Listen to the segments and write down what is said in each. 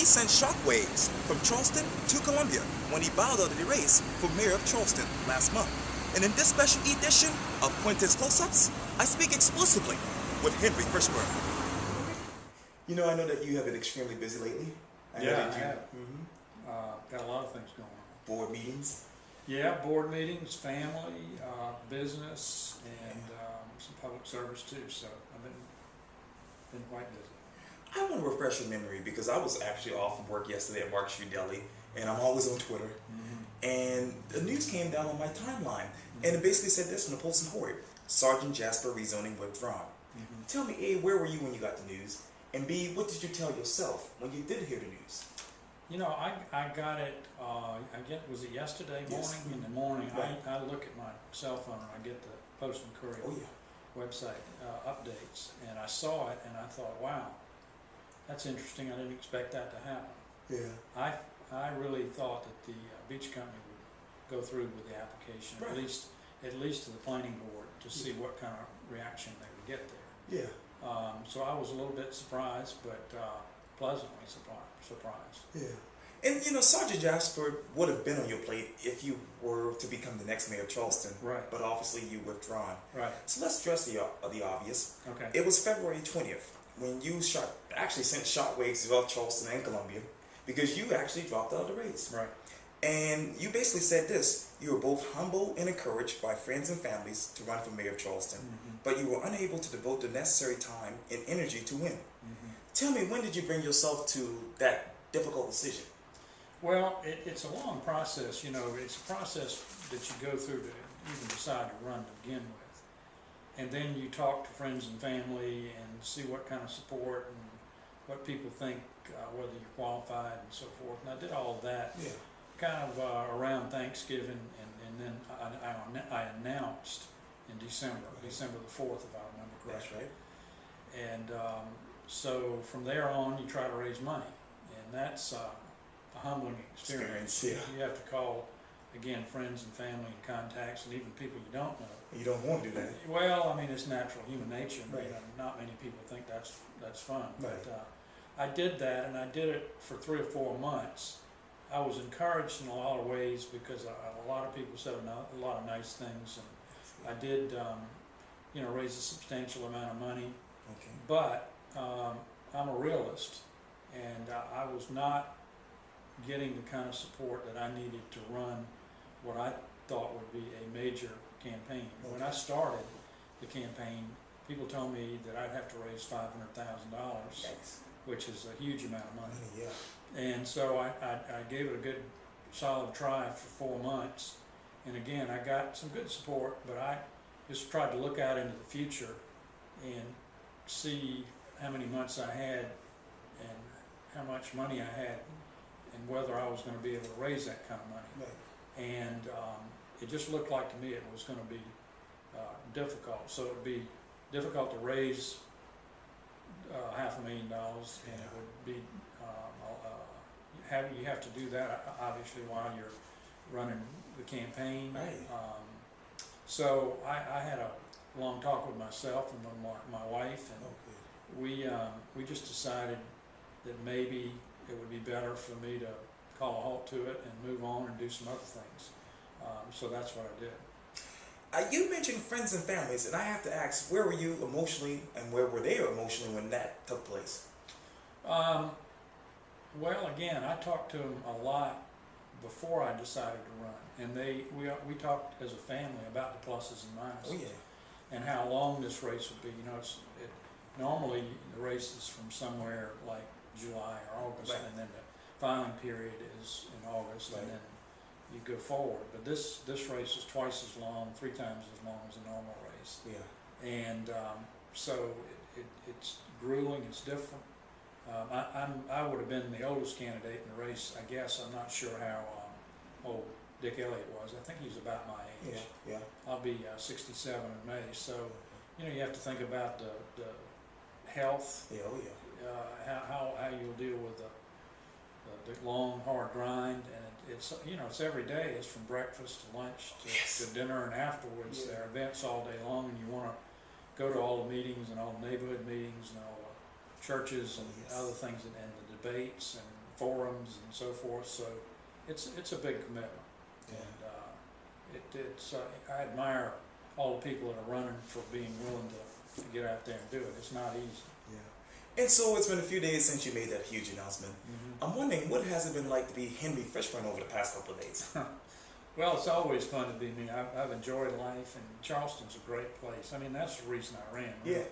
he sent shockwaves from Charleston to Columbia when he bowed out of the race for mayor of Charleston last month. And in this special edition of Quintin's Close-Ups, I speak exclusively with Henry Fishburne. You know, I know that you have been extremely busy lately. I have. Got a lot of things going on. Board meetings? Yeah, board meetings, family, business, and some public service too. So I've been quite busy. I want to refresh your memory because I was actually off from work yesterday at Mark Street Deli, and I'm always on Twitter. And the news came down on my timeline, and it basically said this from the Post and Horde: Sergeant Jasper rezoning withdrawn. Tell me, A, where were you when you got the news? And B, what did you tell yourself when you did hear the news? You know, I got it, was it yesterday morning? Yes. In the morning, Right. I look at my cell phone and I get the Post and Courier website updates, and I saw it and I thought, wow, that's interesting. I didn't expect that to happen. Yeah. I really thought that the beach company would go through with the application, Right. at least to the planning board, to see what kind of reaction they would get there. Yeah. So I was a little bit surprised, but pleasantly surprised. Yeah. And you know, Sergeant Jasper would have been on your plate if you were to become the next mayor of Charleston. Right. But obviously you withdrawn. Right. So let's address the obvious. Okay. It was February 20th when you actually sent shockwaves throughout Charleston and Columbia because you actually dropped out of the race. Right. And you basically said this: you were both humbled and encouraged by friends and families to run for mayor of Charleston, but you were unable to devote the necessary time and energy to win. Tell me, when did you bring yourself to that difficult decision? Well, it's a long process. You know, it's a process that you go through to even decide to run to begin with. And then you talk to friends and family and see what kind of support and what people think, whether you're qualified and so forth. And I did all of that kind of around Thanksgiving, and then I announced in December the 4th, if I remember correctly. That's right. And so from there on, you try to raise money, and that's a humbling experience. You have to call, again, friends and family and contacts, and even people you don't know. You don't want to do that. Well, I mean, it's natural human nature. Right. You know, not many people think that's fun. Right. But I did that, and I did it for 3 or 4 months. I was encouraged in a lot of ways because a lot of people said a lot of nice things, and I did, you know, raise a substantial amount of money. Okay. But I'm a realist, and I was not getting the kind of support that I needed to run what I thought would be a major campaign. When I started the campaign, people told me that I'd have to raise $500,000, which is a huge amount of money. Yeah. And so I gave it a good solid try for 4 months, and again, I got some good support, but I just tried to look out into the future and see how many months I had and how much money I had and whether I was going to be able to raise that kind of money. Right. And it just looked like to me it was going to be difficult. So it would be difficult to raise $500,000, and it would be you have to do that obviously while you're running the campaign. Right. So I had a long talk with myself and with my wife, and we just decided that maybe it would be better for me to call a halt to it and move on and do some other things. So that's what I did. You mentioned friends and families, and I have to ask, where were you emotionally and where were they emotionally when that took place? Well, again, I talked to them a lot before I decided to run, and we talked as a family about the pluses and minuses, and how long this race would be. You know, normally the race is from somewhere like July or August, and then the filing period is in August, and then you go forward. But this race is twice as long, 3 times as long as a normal race. Yeah. And so it's grueling. It's different. I would have been the oldest candidate in the race, I guess. I'm not sure how old Dick Elliott was. I think he's about my age. Yeah. I'll be 67 in May. So, you know, you have to think about the health. Yeah. Oh yeah. How you'll deal with the long, hard grind, and it's you know, it's every day. It's from breakfast to lunch to dinner and afterwards. There are events all day long, and you want to go to all the meetings and all the neighborhood meetings and all the churches and other things, and the debates, and forums and so forth. So it's a big commitment, Yeah. and I admire all the people that are running for being willing to get out there and do it. It's not easy. Yeah. And so it's been a few days since you made that huge announcement. Mm-hmm. I'm wondering, what has it been like to be Henry Fishburne over the past couple of days? Well, it's always fun to be me. I've enjoyed life, and Charleston's a great place. I mean, that's the reason I ran. Really. Yeah.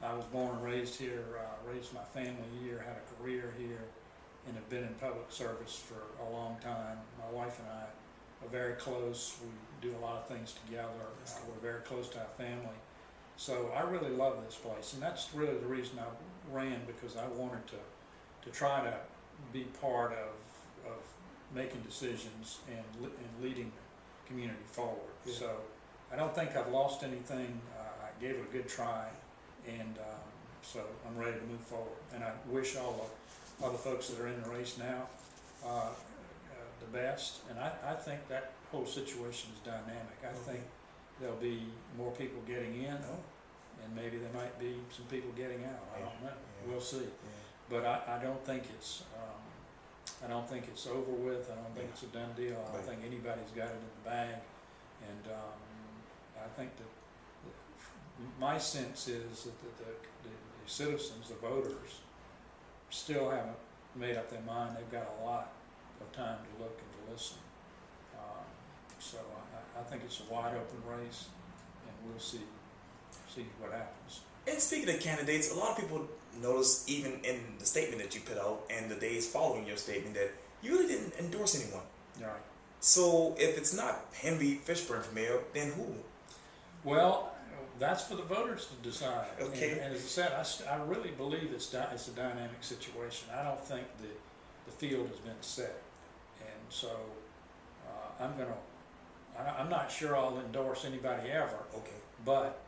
I was born and raised here, raised my family here, had a career here, and have been in public service for a long time. My wife and I are very close. We do a lot of things together. We're very close to our family. So I really love this place, and that's really the reason I ran, because I wanted to try to be part of making decisions and leading the community forward. Yeah. So I don't think I've lost anything. I gave it a good try, and so I'm ready to move forward. And I wish all the other folks that are in the race now the best. And I think that whole situation is dynamic. I think there'll be more people getting in, and maybe there might be some people getting out. I don't know. We'll see. But I don't think it's over with. I don't think it's a done deal. I don't think anybody's got it in the bag. And I think that my sense is that the citizens, the voters, still haven't made up their mind. They've got a lot of time to look and to listen. So I think it's a wide open race, and we'll see what happens. And speaking of candidates, a lot of people noticed, even in the statement that you put out and the days following your statement, that you really didn't endorse anyone. Right. So if it's not Henry Fishburne for mayor, then who? Well, that's for the voters to decide. Okay. And as I said, I really believe it's a dynamic situation. I don't think the field has been set, and so I'm not sure I'll endorse anybody ever. Okay. But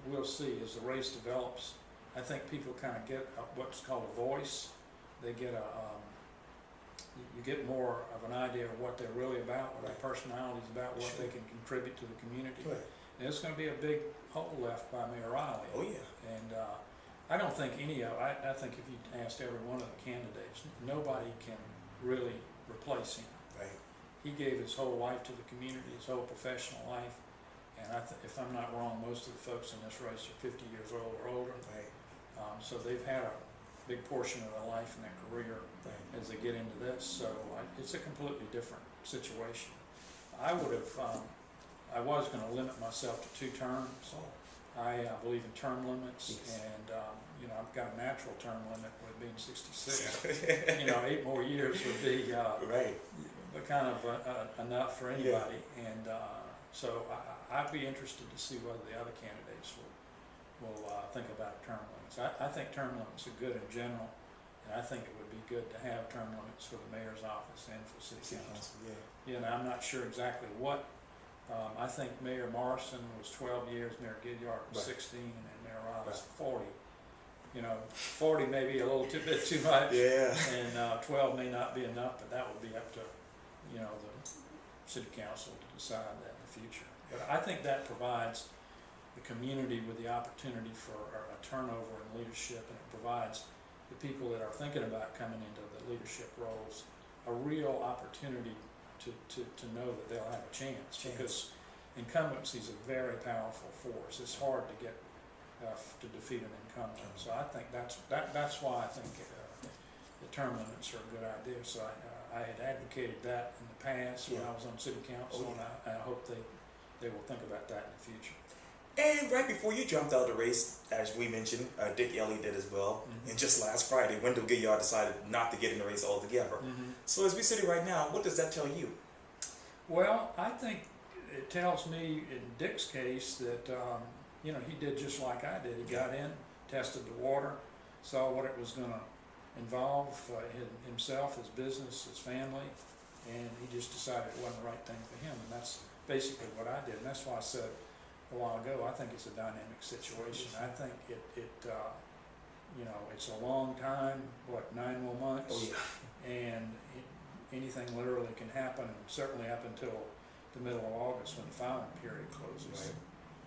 we'll see as the race develops. I think people kind of get what's called a voice. They get you get more of an idea of what they're really about, what their personality is about, what they can contribute to the community. Right. And it's going to be a big hole left by Mayor Riley. Oh yeah. And I don't think I think if you asked every one of the candidates, nobody can really replace him. Right. He gave his whole life to the community, his whole professional life. And if I'm not wrong, most of the folks in this race are 50 years old or older. Right. So they've had a big portion of their life and their career as they get into this. So it's a completely different situation. I was going to limit myself to 2 terms. I believe in term limits, and I've got a natural term limit with being 66. 8 more years would be kind of enough for anybody. And so I'd be interested to see whether the other candidates will think about term limits. I think term limits are good in general, and I think it would be good to have term limits for the mayor's office and for city council. I'm not sure exactly what. I think Mayor Morrison was 12 years, Mayor Gilliard was 16, and then Mayor Riley was 40. 40 may be a little bit too much, and 12 may not be enough, but that would be up to the city council to decide that in the future. But I think that provides the community with the opportunity for a turnover in leadership, and it provides the people that are thinking about coming into the leadership roles a real opportunity to know that they'll have a chance. Because incumbency is a very powerful force. It's hard to get to defeat an incumbent. So I think that's why I think the term limits are a good idea. So I had advocated that in the past when I was on city council, and I hope they will think about that in the future. And right before you jumped out of the race, as we mentioned, Dick Ellie did as well. And just last Friday, Wendell Gilliard decided not to get in the race altogether. So as we sit here right now, what does that tell you? Well, I think it tells me in Dick's case that he did just like I did. He got in, tested the water, saw what it was going to involve himself, his business, his family, and he just decided it wasn't the right thing for him. And that's basically what I did. And that's why I said a while ago, I think it's a dynamic situation. I think it's a long time, 9 more months, and anything literally can happen, and certainly up until the middle of August when the filing period closes.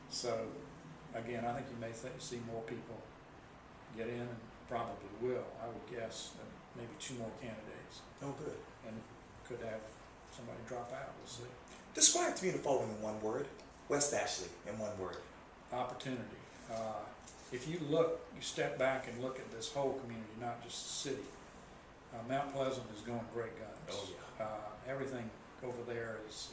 So again, I think you may see more people get in, and probably will, I would guess, maybe 2 more candidates, Oh, good. and could have somebody drop out, we'll see. Describe to me the following in one word. West Ashley in one word. Opportunity. If you look, you step back and look at this whole community, not just the city, Mount Pleasant is going great guns. Oh, yeah. Everything over there is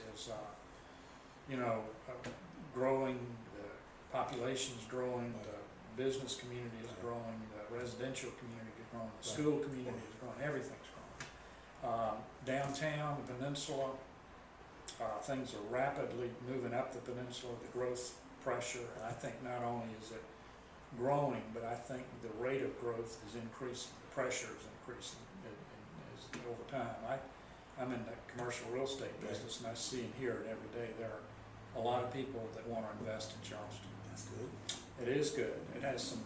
growing, the population's growing, the business community is growing, the residential community is growing, the school community is growing, everything's growing. Downtown, the peninsula, things are rapidly moving up the peninsula, the growth pressure, and I think not only is it growing, but I think the rate of growth is increasing, the pressure is increasing over time. I'm in the commercial real estate business, and I see and hear it every day. There are a lot of people that want to invest in Charleston. That's good. It is good. It has some,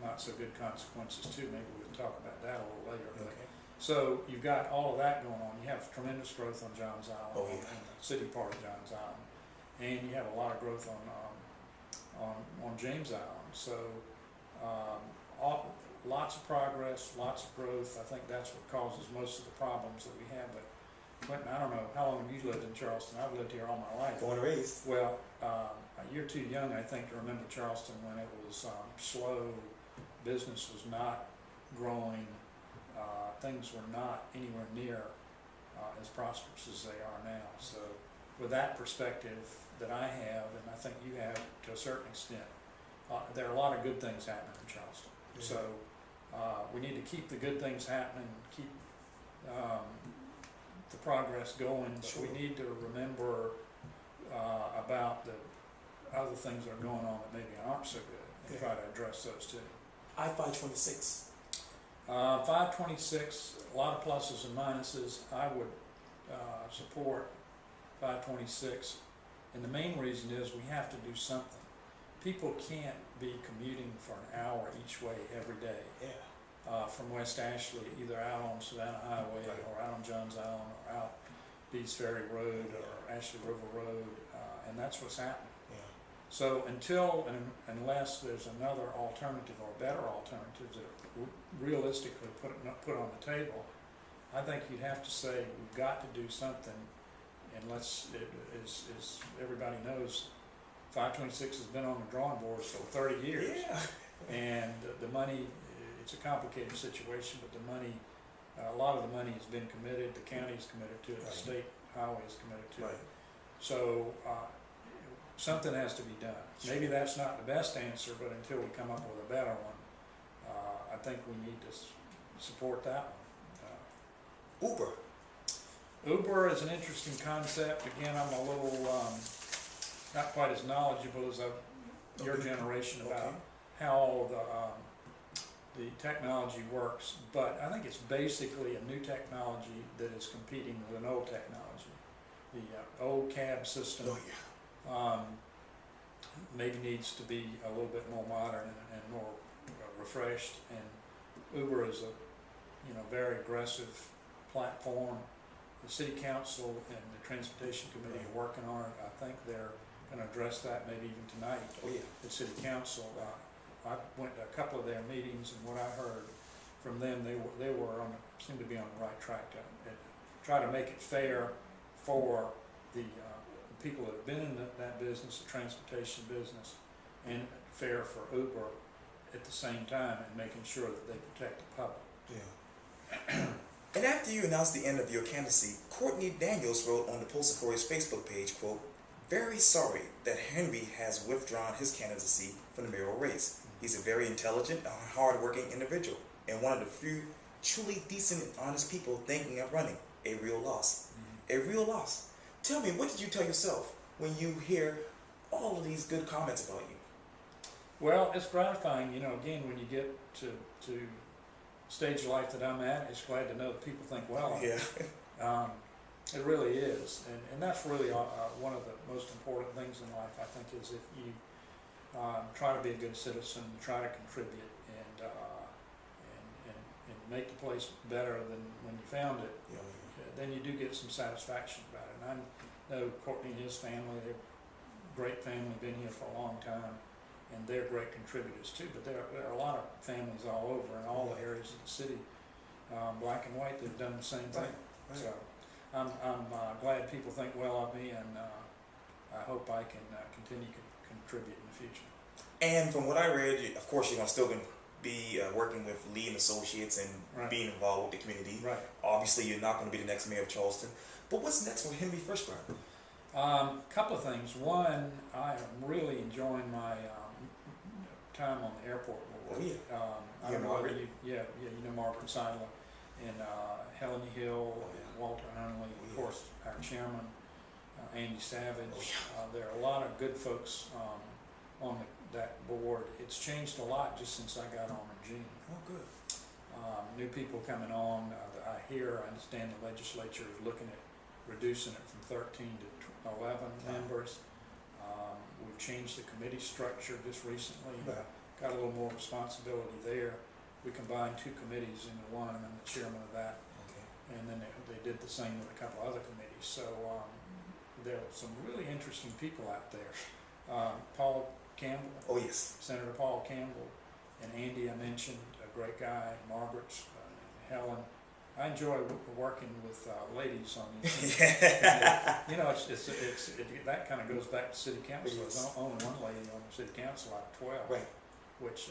not so good consequences too. Maybe we'll talk about that a little later. But Okay. so you've got all of that going on. You have tremendous growth on Johns Island, Oh, yeah. in the city part of Johns Island, and you have a lot of growth on James Island. So lots of progress, lots of growth. I think that's what causes most of the problems that we have. But Quintin, I don't know how long have you lived in Charleston? I've lived here all my life. Born and raised. Well, you're too young, I think, to remember Charleston when it was slow. Business was not growing. Things were not anywhere near as prosperous as they are now. So with that perspective that I have, and I think you have to a certain extent, there are a lot of good things happening in Charleston. Yeah. So we need to keep the good things happening, keep the progress going, but Sure. we need to remember about the other things that are going on that maybe aren't so good, and try to address those too. I-526. 526, a lot of pluses and minuses. I would support 526, and the main reason is we have to do something. People can't be commuting for an hour each way every day from West Ashley, either out on Savannah Highway or out on Johns Island or out Bees Ferry Road or Ashley River Road, and that's what's happening. So unless there's another alternative or better alternatives that are realistically put on the table, I think you'd have to say we've got to do something. And as everybody knows, 526 has been on the drawing board for 30 years. Yeah. And the money, it's a complicated situation, but the money, a lot of the money has been committed. The county's committed to it. The state highway is committed to it. So something has to be done. Maybe that's not the best answer, but until we come up with a better one, I think we need to support that one. Uber. Uber is an interesting concept. Again, I'm a little not quite as knowledgeable as your generation about how all the technology works, but I think it's basically a new technology that is competing with an old technology. The old cab system maybe needs to be a little bit more modern and more refreshed, and Uber is a very aggressive platform. The city council and the transportation committee are working on it. I think they're going to address that maybe even tonight at city council. I went to a couple of their meetings, and what I heard from them, they seemed to be on the right track to try to make it fair for the people that have been in that business, the transportation business, and fair for Uber at the same time, and making sure that they protect the public. Yeah. And after you announced the end of your candidacy, Courtney Daniels wrote on the Post Courier's Facebook page, quote, "Very sorry that Henry has withdrawn his candidacy from the mayoral race. He's a very intelligent and hard-working individual, and one of the few truly decent and honest people thinking of running. A real loss." A real loss. Tell me, what did you tell yourself when you hear all of these good comments about you? Well, it's gratifying, again, when you get to stage of life that I'm at, it's glad to know that people think well of me. Yeah. It really is, and that's really one of the most important things in life, I think, is if you try to be a good citizen, try to contribute, and make the place better than when you found it, then you do get some satisfaction about it. And I know Courtney and his family, they're a great family, been here for a long time, and they're great contributors too, but there are a lot of families all over in all the areas of the city black and white, they've done the same thing. Right. So I'm glad people think well of me, and I hope I can continue to contribute in the future. And from what I read, of course, you're still going to be working with Lee and Associates and Right. being involved with the community. Right. Obviously, you're not going to be the next mayor of Charleston. But what's next for Henry Fishburne? Couple of things. One, I am really enjoying my time on the airport board. Oh, yeah. I don't know whether you know Margaret Seidler and Helen Hill, and Walter Hunley, of course, our chairman, Andy Savage. There are a lot of good folks on that board. It's changed a lot just since I got on in June. Oh, good. New people coming on. I understand the legislature is looking at reducing it from 13 to 11 members. We've changed the committee structure just recently. Got a little more responsibility there. We combined 2 committees into one, and I'm the chairman of that. Okay. And then they did the same with a couple other committees. So there are some really interesting people out there. Paul Campbell. Oh, yes. Senator Paul Campbell, and Andy I mentioned, a great guy, Margaret, Helen. I enjoy working with ladies on these things. You know, that kind of goes back to city council. There's only one lady on the city council out of 12, Right. which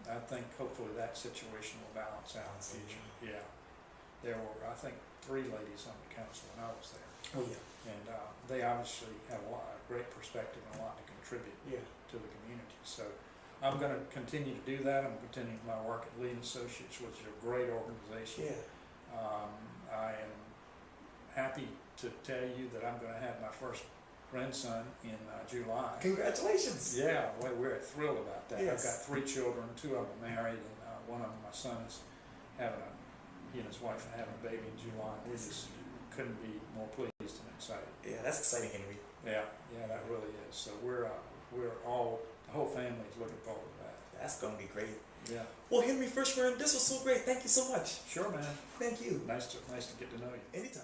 I think hopefully that situation will balance out in the future. Yeah, there were, I think, 3 ladies on the council when I was there. Oh, yeah. And they obviously have a great perspective and a lot to contribute to the community. So I'm going to continue to do that. I'm continuing my work at Lee and Associates, which is a great organization. Yeah. I am happy to tell you that I'm going to have my first grandson in July. Congratulations. Yeah, well, we're thrilled about that. Yes. I've got 3 children, 2 of them married, and one of them, my son, is he and his wife are having a baby in July. We just couldn't be more pleased and excited. Yeah, that's exciting, Henry. Yeah, that really is. So we're all, the whole family is looking forward to that. That's going to be great. Yeah. Well, Henry Fishburne, this was so great. Thank you so much. Sure, man. Thank you. Nice to get to know you. Anytime.